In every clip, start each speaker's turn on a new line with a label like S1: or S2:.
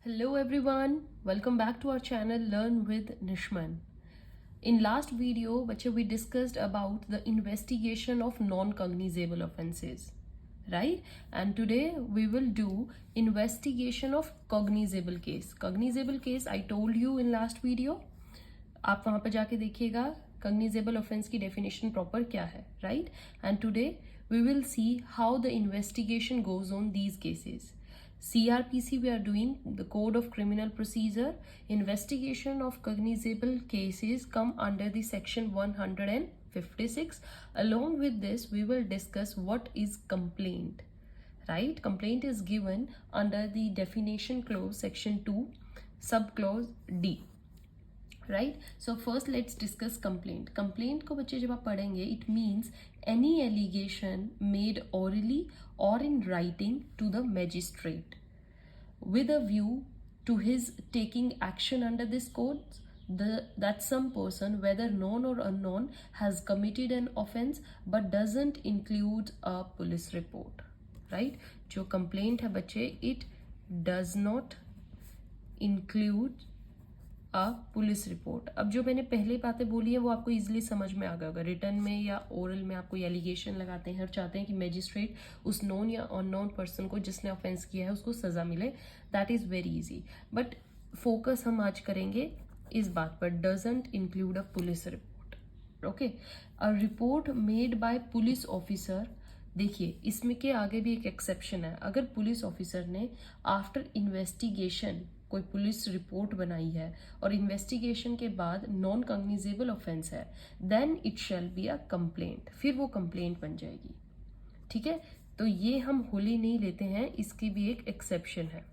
S1: Hello everyone, welcome back to our channel Learn with Nishman. In last video, बच्चे we discussed about the investigation of non-cognizable offenses, right? And today we will do investigation of cognizable case. Cognizable case I told you in last video. आप वहाँ पे जाके देखिएगा cognizable offense की definition proper क्या है, right? And today we will see how the investigation goes on these cases. CRPC we are doing the Code of Criminal Procedure. Investigation of cognizable cases come under the section 156. Along with this we will discuss what is complaint, right? Complaint is given under the definition clause section 2 subclause D, right? So first let's discuss complaint. Complaint को बच्चे जब आप पढ़ेंगे it means any allegation made orally or in writing to the magistrate with a view to his taking action under this code that some person whether known or unknown has committed an offense but doesn't include a police report, right? जो complaint है बच्चे it does not include police report. अब जो मैंने पहले बातें बोली है वो आपको इजीली समझ में आ गया होगा. रिटर्न में या ओरल में आप कोई एलिगेशन लगाते हैं और चाहते हैं कि मैजिस्ट्रेट उस नोन या अननोन पर्सन को जिसने ऑफेंस किया है उसको सजा मिले, that is very easy. But focus हम आज करेंगे इस बात पर, doesn't include a police report. Okay, a report made by police officer. देखिए इसमें के आगे भी एक एक्सेप्शन है. अगर पुलिस ऑफिसर ने आफ्टर इन्वेस्टिगेशन कोई पुलिस रिपोर्ट बनाई है और इन्वेस्टिगेशन के बाद नॉन कॉग्निजेबल ऑफेंस है, then it shall be a complaint. फिर वो कंप्लेंट बन जाएगी. ठीक है, तो ये हम होली नहीं लेते हैं, इसकी भी एक एक्सेप्शन है.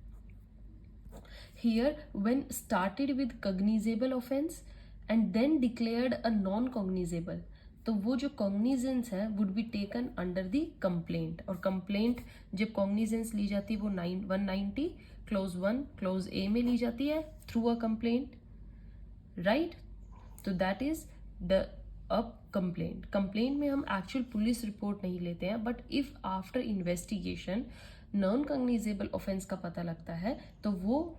S1: Here when started with cognizable offence and then declared a non cognizable, तो वो जो कॉग्निजेंस है would be taken under the complaint. और कंप्लेंट जब कॉग्निजेंस ली जाती है वो 190 क्लोज 1 क्लोज ए में ली जाती है थ्रू अ कंप्लेंट, राइट? तो that is the a complaint. Complaint में हम एक्चुअल पुलिस रिपोर्ट नहीं लेते हैं, but if after investigation non cognizable offence का पता लगता है तो वो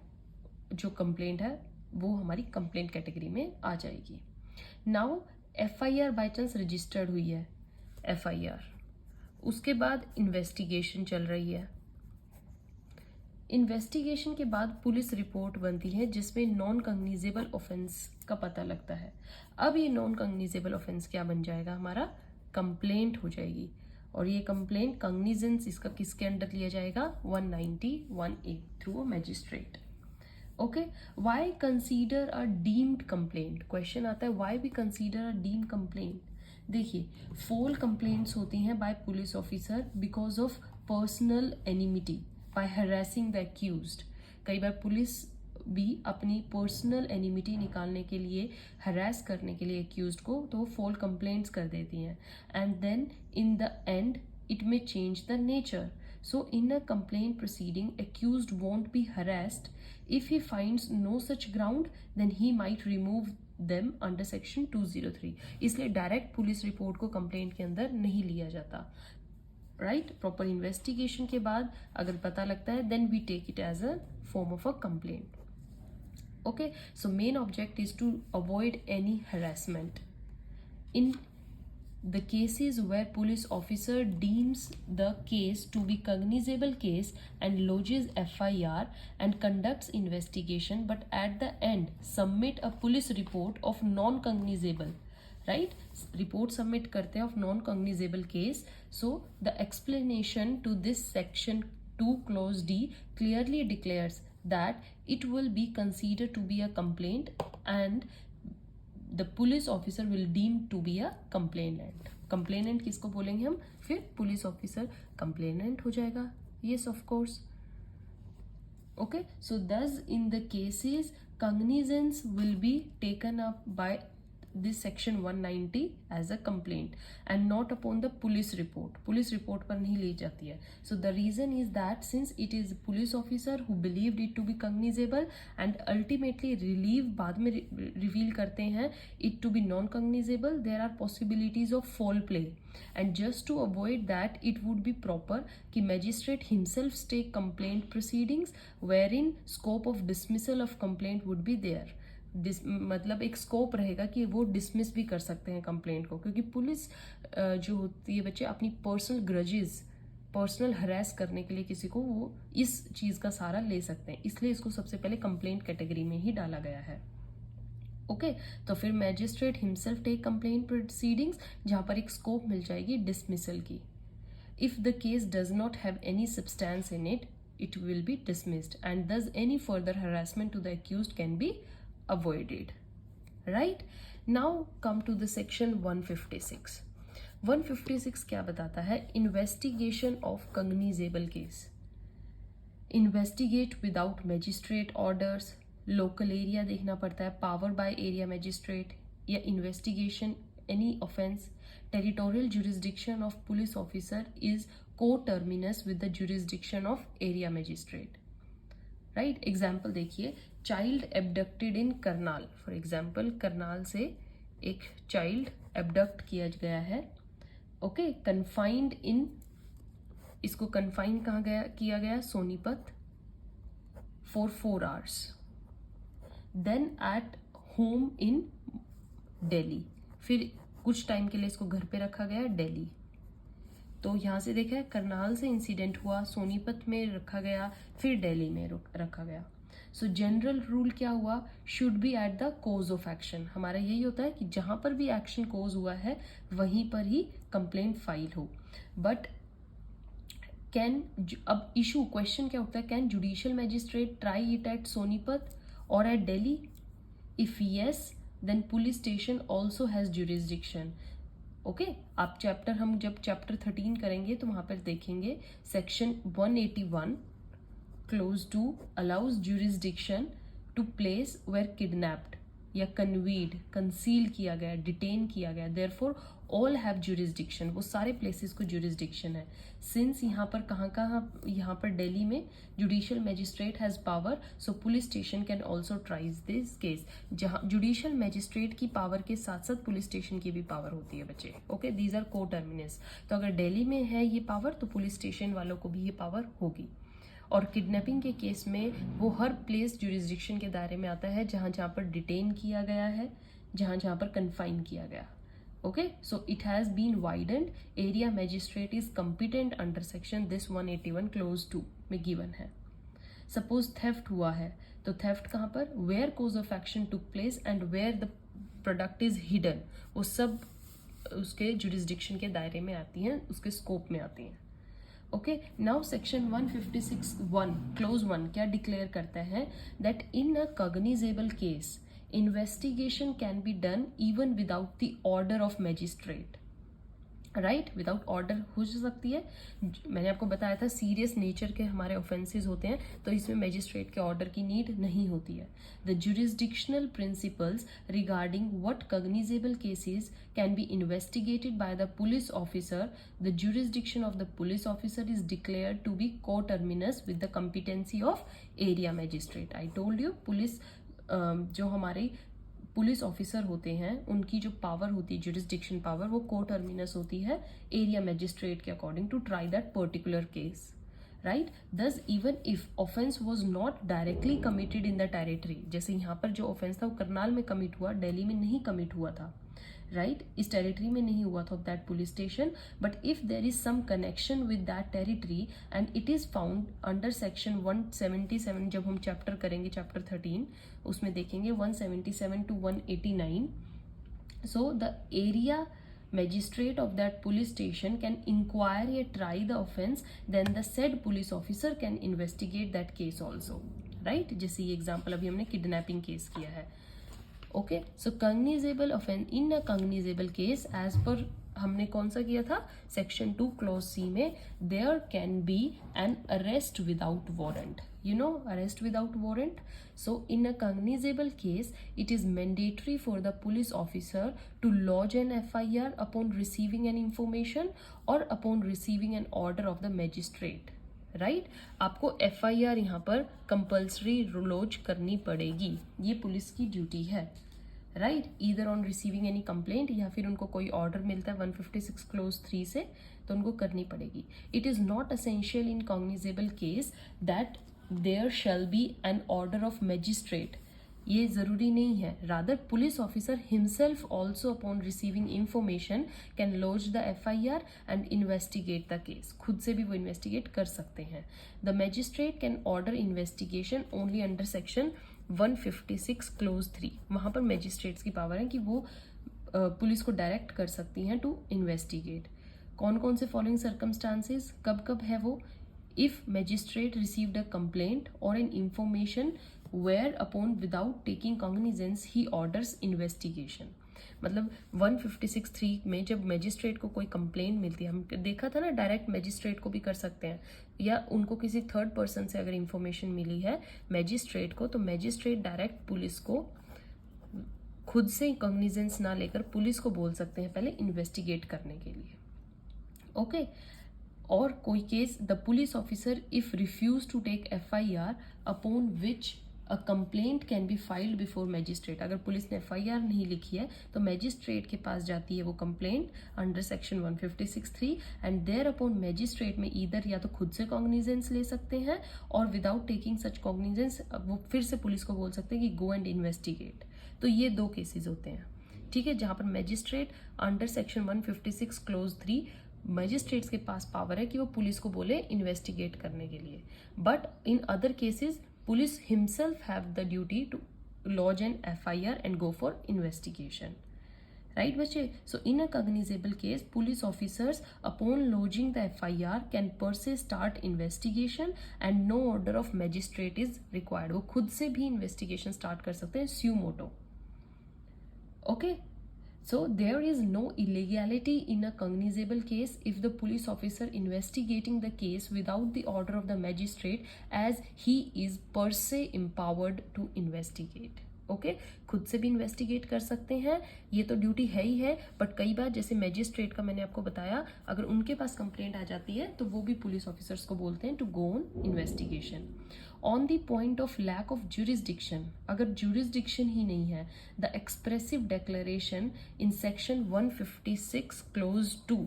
S1: जो कंप्लेंट है वो हमारी कंप्लेंट कैटेगरी में आ जाएगी. Now FIR by chance registered हुई है, FIR, उसके बाद इन्वेस्टिगेशन चल रही है. इन्वेस्टिगेशन के बाद पुलिस रिपोर्ट बनती है जिसमें नॉन कॉग्निजेबल ऑफेंस का पता लगता है. अब ये नॉन कॉग्निजेबल ऑफेंस क्या बन जाएगा, हमारा कंप्लेंट हो जाएगी. और ये कंप्लेंट कॉग्निजेंस इसका किसके अंडर लिया जाएगा, 191A through a magistrate. Okay, why consider a deemed complaint. Question आता है why we consider a deemed complaint. देखिए फोल कंप्लेंट्स होती हैं by police officer because of personal enmity by harassing the accused. कई बार police भी अपनी personal एनिमिटी निकालने के लिए, हरास करने के लिए एक्यूज्ड को, तो वो फोल कंप्लेंट्स कर देती हैं. And then in the end it may change the nature. So in a complaint proceeding, accused won't be harassed. If he finds no such ground, then he might remove them under section 203. इसलिए direct police report को complaint के अंदर नहीं लिया जाता, right? Proper investigation के बाद अगर पता लगता है then we take it as a form of a complaint. Okay, so main object is to avoid any harassment. In the cases where police officer deems the case to be cognizable case and lodges FIR and conducts investigation but at the end submit a police report of non-cognizable, right? Report submit करते हैं of non-cognizable case. So the explanation to this section 2 clause D clearly declares that it will be considered to be a complaint and the police officer will deem to be a complainant. Complainant किसको बोलेंगे हम, फिर police officer complainant हो जाएगा. Yes, of course. Okay, so thus in the cases cognizance will be taken up by this section 190 as a complaint and not upon the police report. Police report पर नहीं ली जाती है. So the reason is that since it is a police officer who believed it to be cognizable and ultimately बाद में reveal करते हैं it to be non-cognizable, there are possibilities of foul play. And just to avoid that, it would be proper कि magistrate himself take complaint proceedings wherein scope of dismissal of complaint would be there. मतलब एक scope रहेगा कि वो dismiss भी कर सकते हैं कंप्लेंट को, क्योंकि पुलिस जो होती है बच्चे अपनी पर्सनल ग्रजेस, पर्सनल हरास करने के लिए किसी को वो इस चीज़ का सहारा ले सकते हैं, इसलिए इसको सबसे पहले कंप्लेंट कैटेगरी में ही डाला गया है. ओके तो फिर magistrate himself take complaint proceedings, जहाँ पर एक स्कोप मिल जाएगी डिसमिसल की. If the case does not have any substance in it, it will be dismissed and thus any further harassment to the accused can be avoided. Right? Now come to the section 156. 156 क्या बताता है? Investigation of cognizable case. Investigate without magistrate orders. Local area देखना पड़ता है, power by area magistrate, या investigation any offense. Territorial jurisdiction of police officer is co-terminus with the jurisdiction of area magistrate. Right? Example देखिए, child abducted in Karnal. For example, Karnal से एक child abduct किया गया है. Okay, confined in, इसको confine कहाँ गया किया गया? Sonipat for 4 hours. Then at home in Delhi. फिर कुछ टाइम के लिए इसको घर पे रखा गया दिल्ली. तो यहाँ से देखा है करनाल से इंसिडेंट हुआ, सोनीपत में रखा गया, फिर दिल्ली में रखा गया. सो जनरल रूल क्या हुआ? Should be at the cause of action. हमारा यही होता है कि जहाँ पर भी एक्शन कोज हुआ है वहीं पर ही कंप्लेंट फाइल हो. बट कैन, अब इशू क्वेश्चन क्या होता है? Can judicial magistrate try it at Sonipat और at Delhi? If yes, then police station also has jurisdiction. Okay, आप हम जब चैप्टर 13 करेंगे तो वहां पर देखेंगे section 181 clause to allows jurisdiction to place where kidnapped या कन्वीड, कंसील किया गया, डिटेन किया गया. Therefore all have jurisdiction. वो सारे प्लेसेस को जुरिस्डिक्शन है. सिंस यहाँ पर यहाँ पर दिल्ली में judicial magistrate has power, so police station can also tries this case. जहाँ जुडिशियल मैजिस्ट्रेट की पावर के साथ साथ पुलिस स्टेशन की भी पावर होती है बच्चे. ओके, दीज आर को टर्मिनस. तो अगर दिल्ली में है ये पावर तो पुलिस स्टेशन वालों को भी ये पावर होगी. और किडनैपिंग के केस में वो हर प्लेस जुरिस्डिक्शन के दायरे में आता है जहाँ जहाँ पर डिटेन किया गया है, जहाँ जहाँ पर कन्फाइन किया गया. Okay, so it has been widened. Area magistrate is competent under section this 181 clause 2 में given है. Suppose theft हुआ है तो theft कहाँ पर? Where cause of action took place and where the product is hidden, वो सब उसके jurisdiction के दायरे में आती हैं, उसके scope में आती हैं. Okay, now section 156(1) clause 1 क्या declare करता है? That in a cognizable case investigation can be done even without the order of magistrate. Right, without order हो सकती है. मैंने आपको बताया था सीरियस नेचर के हमारे ऑफेंसेस होते हैं तो इसमें मैजिस्ट्रेट के ऑर्डर की नीड नहीं होती है. The jurisdictional principles regarding what cognizable cases can be investigated by the police officer. The jurisdiction of the police officer is declared to be coterminous with the competency of area magistrate. I told you, police जो हमारे police officer होते हैं उनकी जो power होती है, jurisdiction power, वो को टर्मिनस होती है एरिया मैजिस्ट्रेट के according to try that particular case. Right, thus even if offence was not directly committed in the territory, जैसे यहाँ पर जो ऑफेंस था वो करनाल में कमिट हुआ, दिल्ली में नहीं कमिट हुआ था. राइट, इस टेरिटरी में नहीं हुआ था of that police station. But if there is some connection with that territory and it is found under section 177, जब हम चैप्टर करेंगे चैप्टर 13 उसमें देखेंगे 177 to 189. So the area magistrate of that police station can inquire or try the offense, then the said police officer can investigate that case also. Right, जैसे ये example अभी हमने kidnapping case किया है. Okay, so cognizable offense, in a cognizable case as per हमने कौन सा किया था, सेक्शन 2 क्लॉज सी में, there can be an arrest without warrant, you know, arrest without warrant. So in a cognizable case, it is mandatory for the police officer to lodge an FIR upon receiving an information or upon receiving an order of the magistrate, right? आपको FIR यहाँ पर compulsory lodge करनी पड़ेगी, ये police की duty है, right, either on receiving any complaint, या फिर उनको कोई ऑर्डर मिलता है 156 क्लोज 3 से, तो उनको करनी पड़ेगी. It is not essential in cognizable case that there shall be an order of magistrate, ये ज़रूरी नहीं है. Rather police officer himself also upon receiving information can lodge the FIR and investigate the case, खुद से भी वो investigate कर सकते हैं. The magistrate can order investigation only under section 156 clause 3, वहाँ पर मैजिस्ट्रेट्स की पावर है कि वो पुलिस को डायरेक्ट कर सकती हैं टू इन्वेस्टिगेट. कौन कौन से फॉलोइंग सर्कमस्टांसेस, कब कब है वो, if magistrate received a complaint और an information whereupon without taking cognizance he orders investigation. मतलब 156(3) में जब मैजिस्ट्रेट को कोई कंप्लेंट मिलती है, हम देखा था ना, डायरेक्ट मैजिस्ट्रेट को भी कर सकते हैं, या उनको किसी थर्ड पर्सन से अगर इंफॉर्मेशन मिली है मैजिस्ट्रेट को, तो मैजिस्ट्रेट डायरेक्ट पुलिस को खुद से कॉग्निजेंस ना लेकर पुलिस को बोल सकते हैं पहले इन्वेस्टिगेट करने के लिए. ओके. और कोई case, the police officer if refuse to take FIR upon which a complaint can be filed before magistrate, अगर पुलिस ने FIR नहीं लिखी है तो मैजिस्ट्रेट के पास जाती है वो complaint under section 156(3) and there upon magistrate में ईदर या तो खुद से कॉग्निजेंस ले सकते हैं और विदाउट टेकिंग सच कॉग्निजेंस वो फिर से पुलिस को बोल सकते हैं कि गो एंड इन्वेस्टिगेट. तो ये 2 केसेस होते हैं, ठीक है, जहां पर magistrate under section 156 clause 3 magistrates के पास पावर है कि वो पुलिस को बोले इन्वेस्टिगेट करने के लिए. But in other cases police himself have the duty to lodge an FIR and go for investigation, right बच्चे. So in a cognizable case police officers upon lodging the FIR can per se start investigation and no order of magistrate is required, वो खुद से भी investigation start कर सकते हैं suo motu. Okay. So there is no illegality in a cognizable case if the police officer investigating the case without the order of the magistrate, as he is per se empowered to investigate. Okay, खुद से भी investigate कर सकते हैं, ये तो duty है ही है. बट कई बार जैसे मैजिस्ट्रेट का मैंने आपको बताया, अगर उनके पास कंप्लेंट आ जाती है तो वो भी पुलिस ऑफिसर्स को बोलते हैं to go on investigation. On the point of lack of jurisdiction, अगर जुरिस्डिक्शन ही नहीं है, the expressive declaration in section 156 clause 2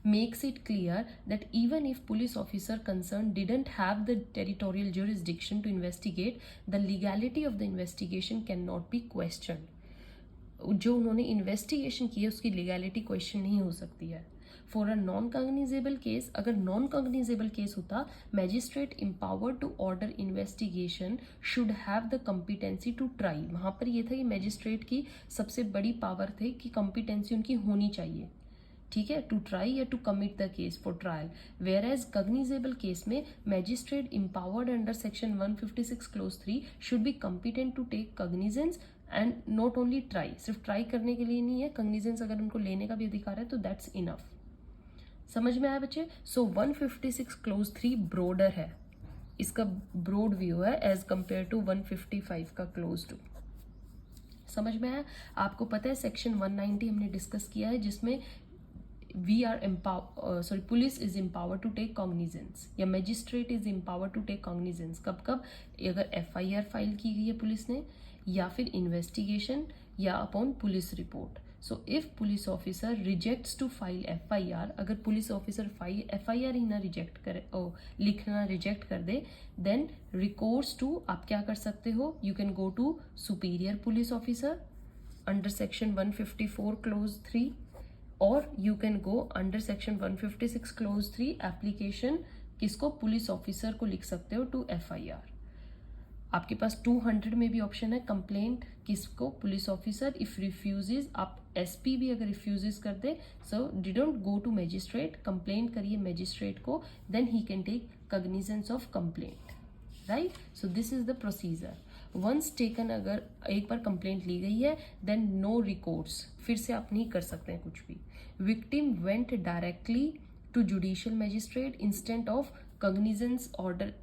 S1: makes it clear that even if police officer concerned didn't have the territorial jurisdiction to investigate, the legality of the investigation cannot be questioned. जो उन्होंने investigation की है उसकी legality question नहीं हो सकती है. For a non cognizable case, अगर नॉन कॉग्निजेबल केस होता, magistrate empowered to order investigation should have the competency to try. वहाँ पर यह था कि मैजिस्ट्रेट की सबसे बड़ी पावर थी कि कॉम्पिटेंसी उनकी होनी चाहिए, ठीक है, टू ट्राई या to commit the case for trial. Whereas cognizable case में magistrate empowered under section 156 clause 3 should be competent to take cognizance and not only try. सिर्फ ट्राई करने के लिए नहीं है, कॉग्निजेंस अगर उनको लेने का भी अधिकार है तो दैट्स इनफ. समझ में आया बच्चे. सो 156 क्लोज 3 ब्रॉडर है, इसका ब्रॉड व्यू है एज कंपेयर टू 155 का क्लोज 2. समझ में आया. आपको पता है सेक्शन 190 हमने डिस्कस किया है जिसमें police is empowered to take cognizance या magistrate is empowered to take cognizance. कब कब, अगर FIR फाइल की गई है पुलिस ने, या फिर इन्वेस्टिगेशन या upon police report. So if police officer rejects to file FIR, अगर पुलिस ऑफिसर FIR ही ना रिजेक्ट करे, लिखना रिजेक्ट कर दे, देन रिकोर्स टू, आप क्या कर सकते हो, you can go to superior police officer under section 154 clause 3, और you can go under section 156 clause 3 application, किसको, पुलिस ऑफिसर को लिख सकते हो टू FIR. आपके पास 200 में भी ऑप्शन है, कंप्लेंट किसको, पुलिस ऑफिसर. इफ रिफ्यूजेज, आप SP भी अगर रिफ्यूजेज कर दे, so didn't go to magistrate, complaint करिए मैजिस्ट्रेट को, then he can take cognizance of complaint, right. So this is the procedure. Once taken, अगर एक बार कंप्लेंट ली गई है देन नो रिकॉर्ड्स, फिर से आप नहीं कर सकते हैं कुछ भी. Victim went directly to judicial magistrate instant of cognizance order.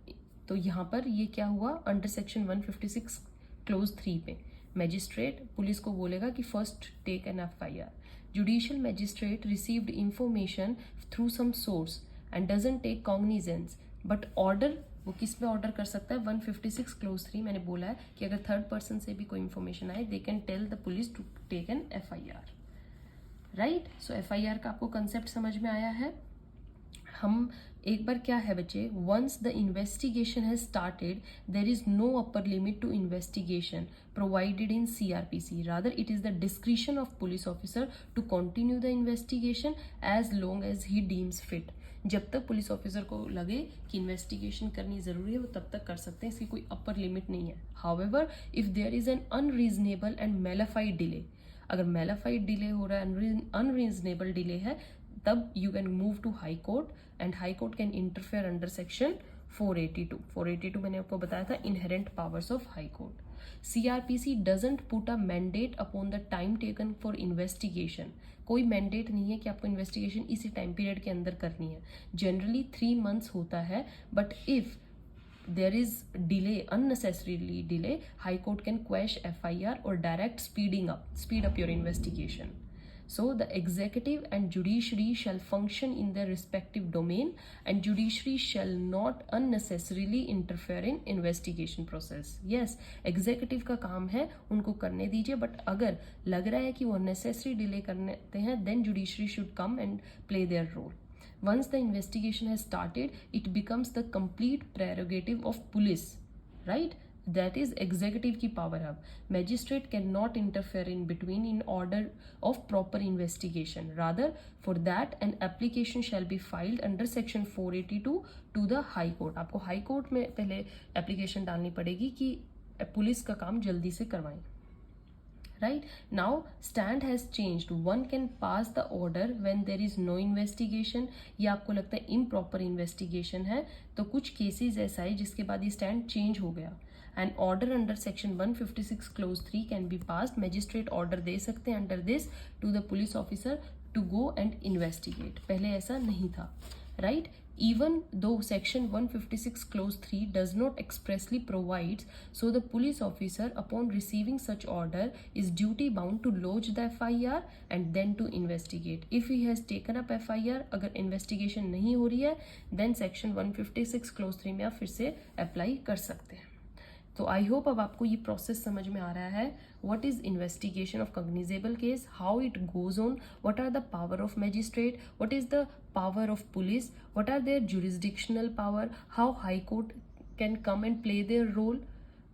S1: तो यहाँ पर ये क्या हुआ, अंडर सेक्शन 156 क्लोज 3 पे मैजिस्ट्रेट पुलिस को बोलेगा कि first take an FIR. Judicial magistrate received information through some source and doesn't take cognizance, but order वो किस पे ऑर्डर कर सकता है, 156 क्लोज 3. मैंने बोला है कि अगर थर्ड पर्सन से भी कोई इंफॉर्मेशन आए they can tell the police to take an FIR. Right. So FIR का आपको कंसेप्ट समझ में आया है. हम एक बार क्या है बच्चे, once the investigation has started there is no upper limit to investigation provided in CRPC. Rather it is the discretion of police officer to continue the investigation as long as he deems fit. जब तक police officer को लगे कि investigation करनी जरूरी है वो तब तक कर सकते हैं, इसकी कोई अपर लिमिट नहीं है. However if there is an unreasonable and malafide delay, अगर मेलाफाइड डिले हो रहा है, अनरीजनेबल डिले है, तब you can move to high court and high court can interfere under section 482. 482 मैंने आपको बताया था inherent powers of high court. CRPC doesn't put a mandate upon the time taken for investigation. कोई mandate नहीं है कि आपको इन्वेस्टिगेशन इसी टाइम पीरियड के अंदर करनी है. जनरली 3 months होता है, but if there is delay, unnecessarily delay, high court can quash FIR or direct speed up your investigation. So the executive and judiciary shall function in their respective domain and judiciary shall not unnecessarily interfere in investigation process. Yes, executive का काम है उनको करने दीजिए, but अगर लग रहा है कि वो unnecessary delay करते हैं then judiciary should come and play their role. Once the investigation has started, it becomes the complete prerogative of police, right? That is executive की power है. Magistrate cannot interfere in between in order of proper investigation. Rather, for that an application shall be filed under section 482 to the high court. आपको high court में पहले application डालनी पड़ेगी कि police का काम जल्दी से करवाएं. Right now stand has changed. One can pass the order when there is no investigation, या आपको लगता है improper investigation है तो कुछ cases ऐसा है जिसके बाद ये stand change हो गया. An order under section 156 clause 3 can be passed. Magistrate order दे सकते हैं under this to the police officer to go and investigate. पहले ऐसा नहीं था. Right. Even though section 156 clause 3 does not expressly provides, so the police officer upon receiving such order is duty bound to lodge the FIR and then to investigate. If he has taken up FIR, अगर investigation नहीं हो रही है then section 156 clause 3 में आप फिर से apply कर सकते हैं. तो आई होप अब आपको ये प्रोसेस समझ में आ रहा है. What is investigation of cognizable case, how it goes on, what are the power of magistrate, what is the power of police, what are their jurisdictional power, how high court can come and play their role,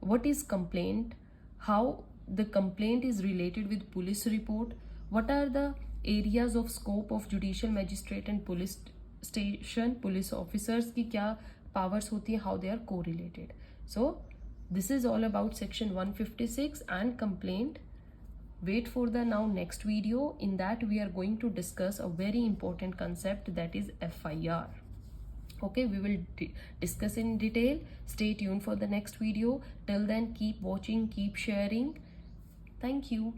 S1: what is complaint, how the complaint is related with police report, what are the areas of scope of judicial magistrate and police station, police officers की क्या powers होती है, how they are को related. So this is all about section 156 and complaint. Wait for the now next video. In that we are going to discuss a very important concept, that is FIR. Okay, we will discuss in detail. Stay tuned for the next video. Till then, keep watching, keep sharing. Thank you.